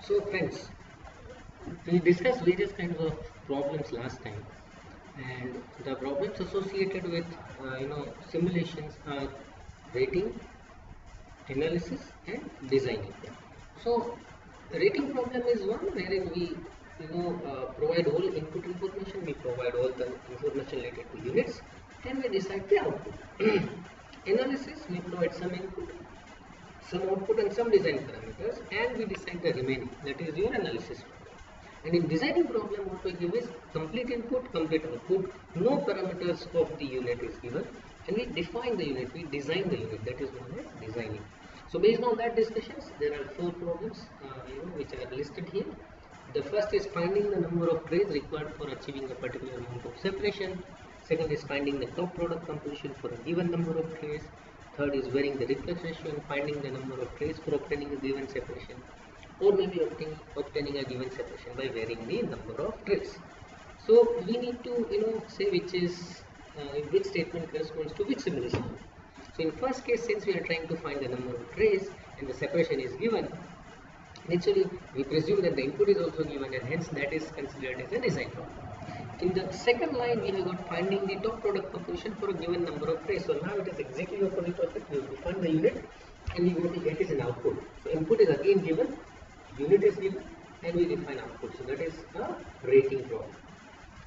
So friends, we discussed various kinds of problems last time, and the problems associated with simulations are rating, analysis, and designing. So rating problem is one wherein we provide all input information, we provide all the information related to units, and we decide the output. Analysis, we provide some input, some output and some design parameters, and we decide the remaining. That is your analysis problem. And in designing problem, what we give is complete input, complete output, no parameters of the unit is given, and we define the unit, we design the unit. That is known as designing. So based on that discussions, there are four problems which are listed here. The first is finding the number of trays required for achieving a particular amount of separation. Second is finding the top product composition for a given number of trays. Third is varying the reflex ratio and finding the number of trays for obtaining a given separation, or maybe obtaining a given separation by varying the number of trays. So we need to say which statement corresponds to which simulation. So in first case, since we are trying to find the number of trays and the separation is given, naturally we presume that the input is also given, and hence that is considered as a design problem. In the second line, we have got finding the top product composition for a given number of trays. So now it is exactly opposite of it. We have to find the unit, and we go to get is an output. So input is again given, unit is given, and we define output. So that is a rating problem.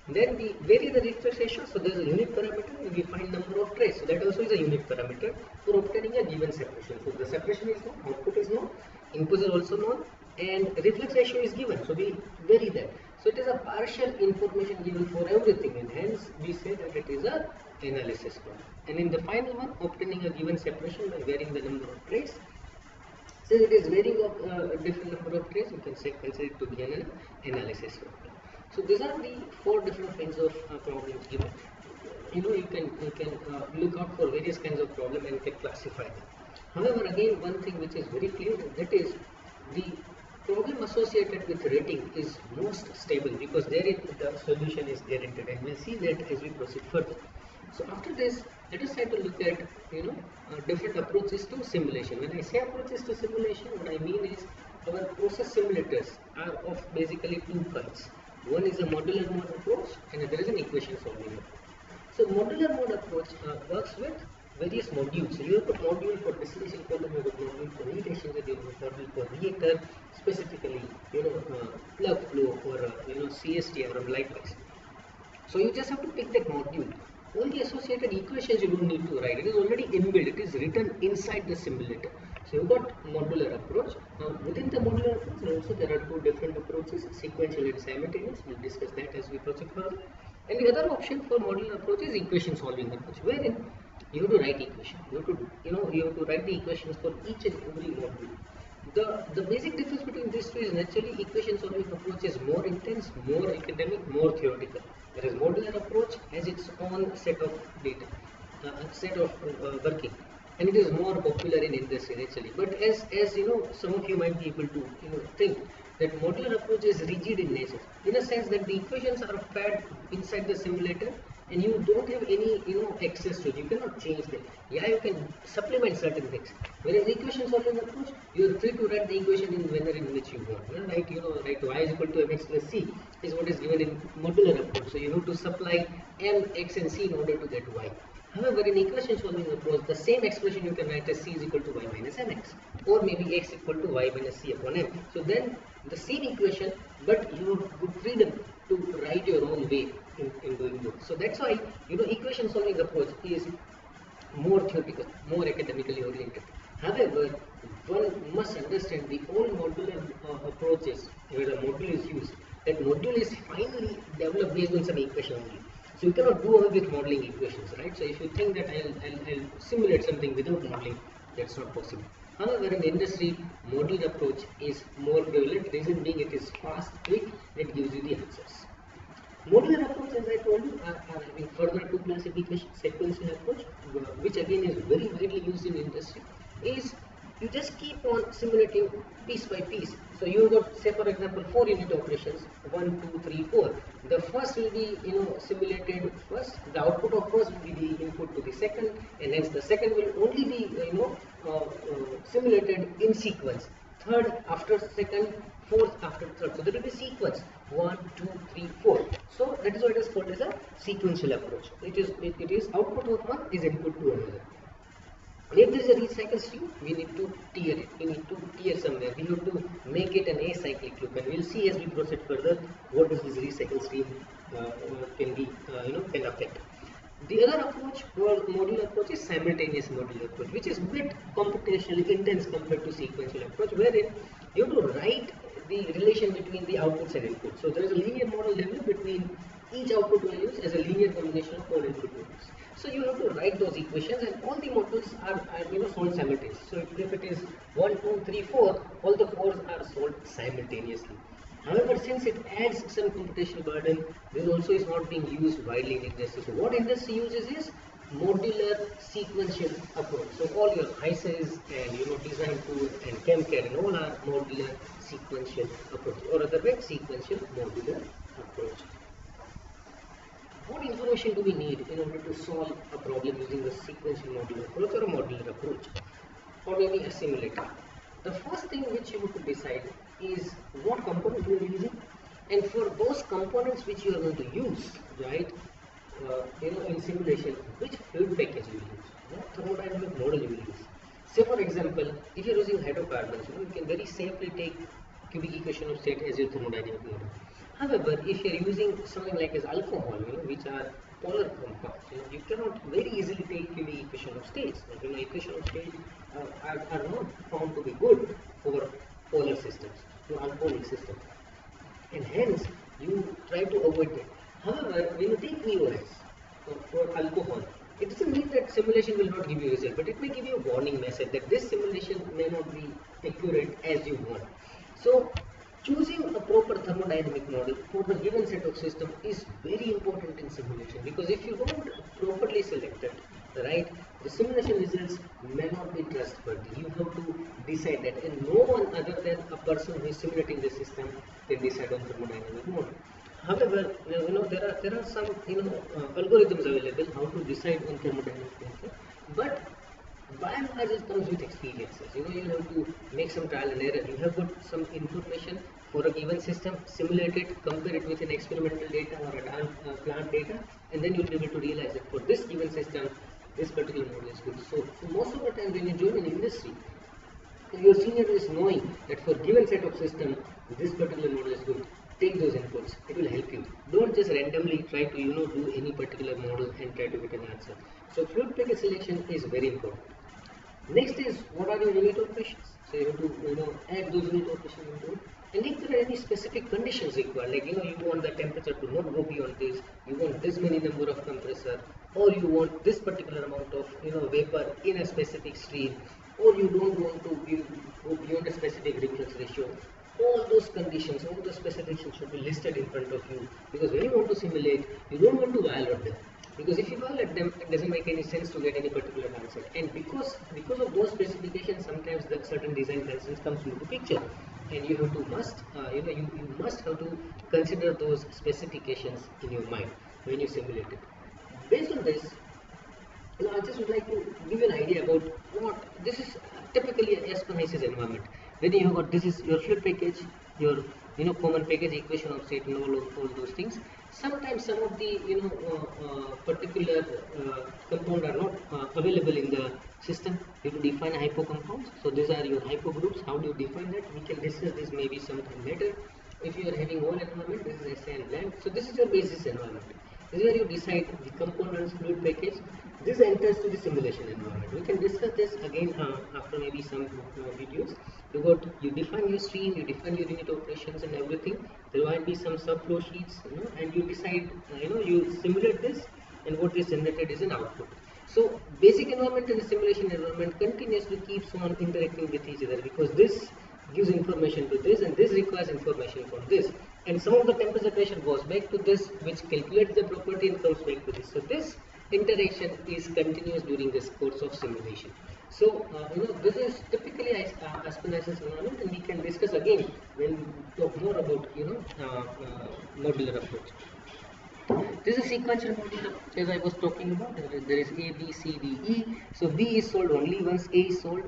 Then we vary the reflex ratio. So there is a unit parameter, and we find number of trays. So that also is a unit parameter for obtaining a given separation. So the separation is known, output is known, input is also known, and reflex ratio is given. So we vary that. So it is a partial information given for everything, and hence we say that it is a analysis problem. And in the final one, obtaining a given separation by varying the number of trays. Since it is varying of a different number of trays, you can consider it to be an analysis problem. So these are the four different kinds of problems given. You can look out for various kinds of problem and can classify them. However, again, one thing which is very clear, that is the problem associated with rating is most stable, because therein the solution is guaranteed, and we'll see that as we proceed further. So after this, let us try to look at different approaches to simulation. When I say approaches to simulation, what I mean is our process simulators are of basically two kinds. One is a modular mode approach, and another is an equation solving approach. So modular mode approach works with various modules. So you have a module for distillation column, you have a module for heat exchanger, you have a module for reactor, specifically plug flow or CSTR or likewise. So you just have to pick that module. All the associated equations you don't need to write. It is already inbuilt. It is written inside the simulator. So you've got modular approach. Now within the modular approach, also there are two different approaches: sequential and simultaneous. We'll discuss that as we proceed further. And the other option for modular approach is equation solving approach, wherein you have to write equation. You have to write the equations for each and every module. The basic difference between these two is naturally equation solving approach is more intense, more academic, more theoretical, whereas modular approach has its own set of data, set of working, and it is more popular in industry naturally. But as some of you might be able to think that modular approach is rigid in nature, in a sense that the equations are fed inside the simulator, and you don't have any access to it. You cannot change them. Yeah, you can supplement certain things. Whereas the equation solving approach, you are free to write the equation in manner in which you want. Right? Right, y is equal to mx plus c is what is given in modular approach. So you have to supply m, x, and c in order to get y. However, in equation solving approach, the same expression you can write as c is equal to y minus mx, or maybe x equal to y minus c upon m. So then the same equation, but you have good freedom to write your own way in doing this. So that's why equation solving approach is more theoretical, more academically oriented. However, one must understand the all modular approaches where a module is used. That module is finally developed based on some equation only. So you cannot do away with modeling equations, right? So if you think that I'll simulate something without modeling, that's not possible. However, in the industry, modular approach is more prevalent. Reason being, it is fast, quick, and it gives you the answers. Modular approach, as I told you, are having further two classifications. Sequential approach, which again is very widely used in industry, is you just keep on simulating piece by piece. So you got, say for example, 4 unit operations, 1, 2, 3, 4. The first will be simulated first. The output of first will be the input to the second, and hence the second will only be simulated in sequence. third after second, fourth after third. So there will be sequence 1, 2, 3, 4. So that is what is called as a sequential approach. It is output of one is input to another. If there is a recycle stream, we need to tier it. We need to tier somewhere. We have to make it an acyclic loop, and we'll see as we proceed further what does this recycle stream can affect. The other approach, or modular approach, is simultaneous modular approach, which is a bit computationally intense compared to sequential approach, wherein you have to write the relation between the outputs and inputs. So there is a linear model developed between each output values as a linear combination of all input values. So you have to write those equations, and all the models are solved simultaneously. So if it is 1, 2, 3, 4, all the 4s are solved simultaneously. However, since it adds some computational burden, this also is not being used widely in industry. So what industry uses is modular sequential approach. So all your ICEs and design tools and ChemCAD and all are modular sequential approach, or otherwise sequential modular approach. What information do we need in order to solve a problem using a sequential modular approach or a modular approach, or maybe a simulator? The first thing which you have to decide is what component you are using, and for those components which you are going to use, right? In simulation, which fluid package you will use, what thermodynamic model you will use. Say for example, if you are using hydrocarbons, you can very safely take cubic equation of state as your thermodynamic model. However, if you are using something like as alcohol, which are polar compounds, you cannot very easily take cubic equation of states. Equation of state are not found to be good for polar systems, alcoholic systems, and hence you try to avoid that. However, when you take VOS for alcohol, it doesn't mean that simulation will not give you result, but it may give you a warning message that this simulation may not be accurate as you want. So choosing a proper thermodynamic model for the given set of system is very important in simulation, because if you don't properly select it, right, the simulation results may not be trustworthy. You have to decide that, and no one other than a person who is simulating the system can decide on thermodynamic model. However, there are some algorithms available how to decide on thermodynamic model, but by and large it comes with experiences. You have to make some trial and error. You have got some information for a given system, simulate it, compare it with an experimental data or a plant data, and then you'll be able to realize that for this given system, this particular model is good. So most of the time when you join an industry, your senior is knowing that for given set of system, this particular model is good. Take those inputs, it will help you. Don't just randomly try to do any particular model and try to get an answer. So fluid package selection is very important. Next is, what are your unit operations? So you have to add those unit operations into it. And if there are any specific conditions required, like you want the temperature to not go beyond this, you want this many number of compressor, or you want this particular amount of vapor in a specific stream, or you don't want to go beyond a specific reflux ratio. All those conditions, all those specifications should be listed in front of you, because when you want to simulate, you don't want to violate them. Because if you violate them, it doesn't make any sense to get any particular answer. And because of those specifications, sometimes the certain design concerns comes into the picture, and you have to you must have to consider those specifications in your mind when you simulate it. Based on this, I just would like to give you an idea about what this is typically a S1IC's environment. When you have got this is your fluid package, your common package equation of state, and all those things. Sometimes some of the particular compound are not available in the system. You have to define a hypo compounds. So these are your hypo groups. How do you define that? We can discuss this maybe sometime later. If you are having one environment, this is SA and blank. So this is your basis environment. This is where you decide the components, fluid package. This enters to the simulation environment. We can discuss this again after maybe some videos. You define your stream, you define your unit operations and everything. There might be some subflow sheets, and you decide, you simulate this, and what is generated is an output. So basic environment and the simulation environment continuously keeps on interacting with each other, because this gives information to this, and this requires information from this, and some of the temperature pressure goes back to this, which calculates the property and comes back to this. So this interaction is continuous during this course of simulation. So this is typically S1IC's environment, and we can discuss again when we talk more about modular approach. This is sequential modular, as I was talking about. There is A, B, C, D, E. So B is solved only once A is solved.